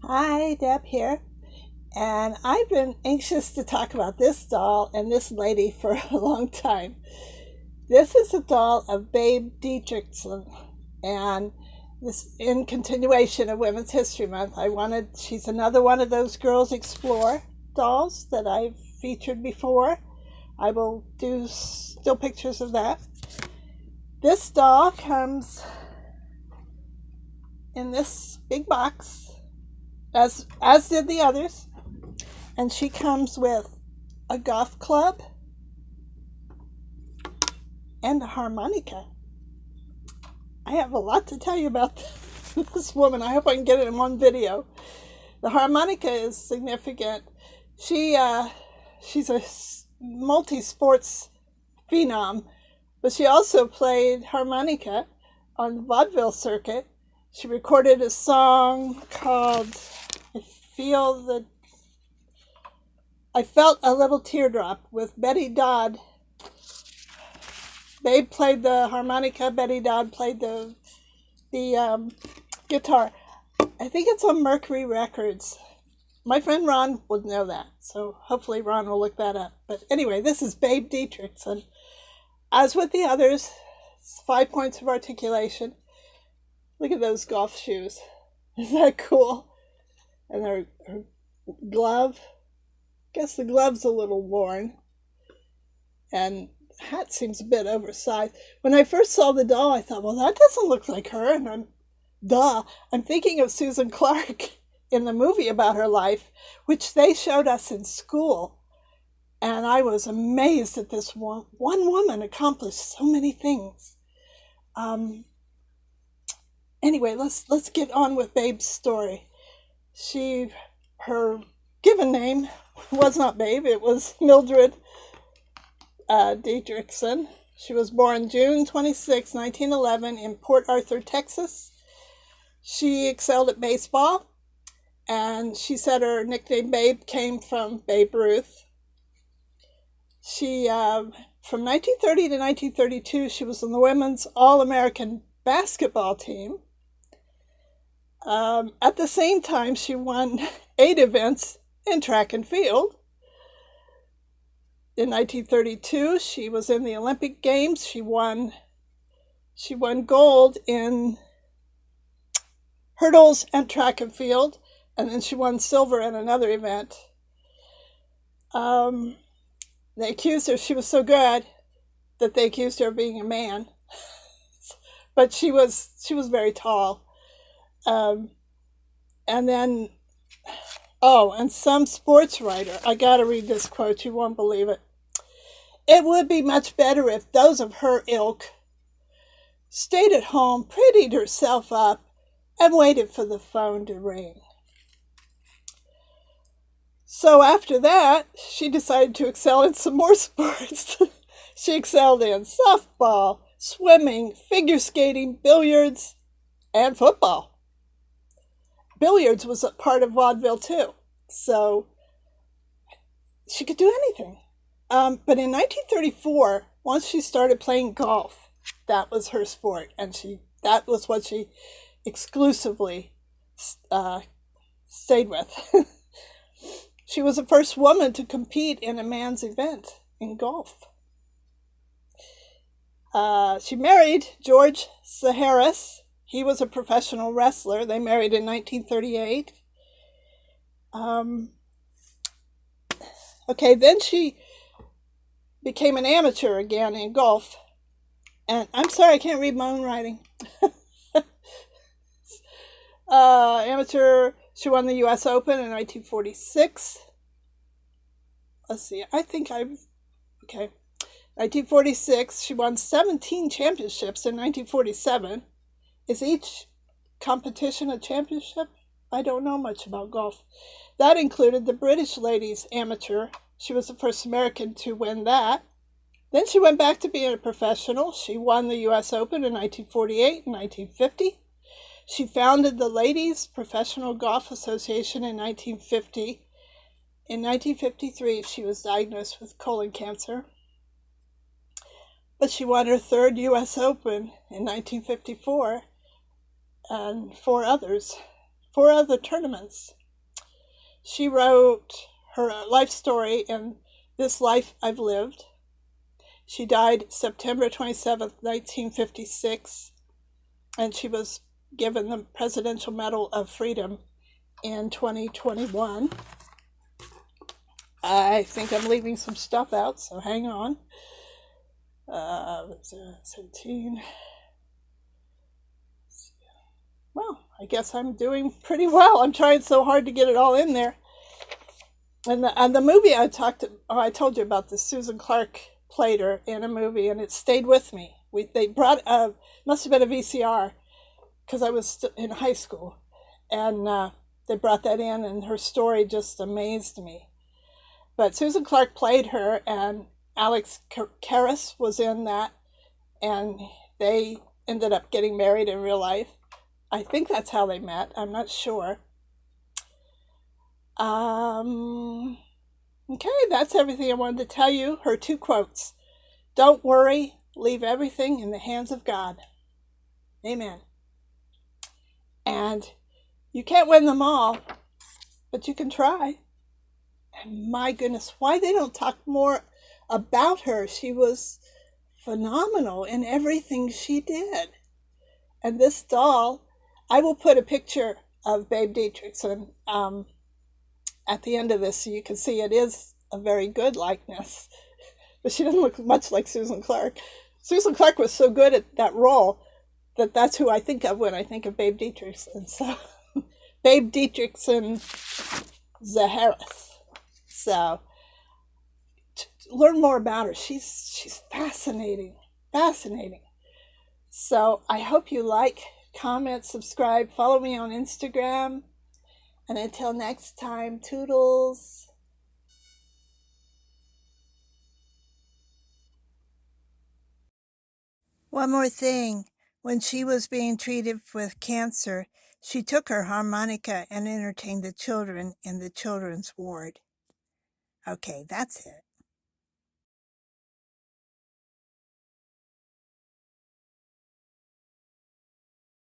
Hi, Deb here. And I've been anxious to talk about this doll and this lady for a long time. This is a doll of Babe Didrikson. And this in continuation of Women's History Month, she's another one of those Girls Explore dolls that I've featured before. I will do still pictures of that. This doll comes in this big box, as did the others. And she comes with a golf club and a harmonica. I have a lot to tell you about this woman. I hope I can get it in one video. The harmonica is significant. She's a multi-sports phenom, but she also played harmonica on the vaudeville circuit. She recorded a song called I Felt a Little Teardrop with Betty Dodd. Babe played the harmonica, Betty Dodd played the guitar. I think it's on Mercury Records. My friend Ron would know that, so hopefully Ron will look that up. But anyway, this is Babe Didrikson. As with the others, 5 points of articulation. Look at those golf shoes. Isn't that cool? And her glove. Guess the glove's a little worn. And the hat seems a bit oversized. When I first saw the doll, I thought, well, that doesn't look like her. And I'm thinking of Susan Clark in the movie about her life, which they showed us in school. And I was amazed that this one woman accomplished so many things. Anyway, let's get on with Babe's story. Her given name was not Babe, it was Mildred Didrikson. She was born June 26, 1911 in Port Arthur, Texas. She excelled at baseball, and she said her nickname Babe came from Babe Ruth. She, from 1930 to 1932, she was on the women's All-American basketball team. At the same time, she won 8 events in track and field. In 1932, she was in the Olympic Games. She won gold in hurdles and track and field, and then she won silver in another event. They accused her, she was so good that they accused her of being a man. But she was very tall. And then, and some sports writer, I gotta read this quote, you won't believe it. It would be much better if those of her ilk stayed at home, prettied herself up, and waited for the phone to ring. So after that, she decided to excel in some more sports. She excelled in softball, swimming, figure skating, billiards, and football. Billiards was a part of vaudeville too, so she could do anything. But in 1934, once she started playing golf, that was her sport, and that was what she exclusively stayed with. She was the first woman to compete in a man's event in golf. She married George Saharis. He was a professional wrestler. They married in 1938. Then she became an amateur again in golf. And I'm sorry, I can't read my own writing. Amateur, she won the U.S. Open in 1946. Let's see, 1946, she won 17 championships in 1947. Is each competition a championship? I don't know much about golf. That included the British Ladies Amateur. She was the first American to win that. Then she went back to being a professional. She won the U.S. Open in 1948 and 1950. She founded the Ladies Professional Golf Association in 1950. In 1953, she was diagnosed with colon cancer. But she won her 3rd U.S. Open in 1954 and 4 others 4 other tournaments. She wrote her life story in This Life I've Lived. She died September 27th, 1956, and she was given the Presidential Medal of Freedom in 2021. I think I'm leaving some stuff out, so hang on. 17. Well, I guess I'm doing pretty well. I'm trying so hard to get it all in there. And the movie I told you about this. Susan Clark played her in a movie, and it stayed with me. They brought must have been a VCR because I was in high school, and they brought that in, and her story just amazed me. But Susan Clark played her, and Alex Karras was in that, and they ended up getting married in real life. I think that's how they met. I'm not sure. Okay, that's everything I wanted to tell you. Her 2 quotes. Don't worry, leave everything in the hands of God. Amen. And you can't win them all, but you can try. And my goodness, why they don't talk more about her. She was phenomenal in everything she did. And this doll, I will put a picture of Babe Didrikson at the end of this so you can see it is a very good likeness. But she doesn't look much like Susan Clark. Susan Clark was so good at that role that that's who I think of when I think of Babe Didrikson. So, Babe Didrikson Zaharis. So, learn more about her. She's fascinating. So, I hope you like, comment, subscribe, follow me on Instagram. And until next time, toodles. One more thing. When she was being treated with cancer, she took her harmonica and entertained the children in the children's ward. Okay, that's it.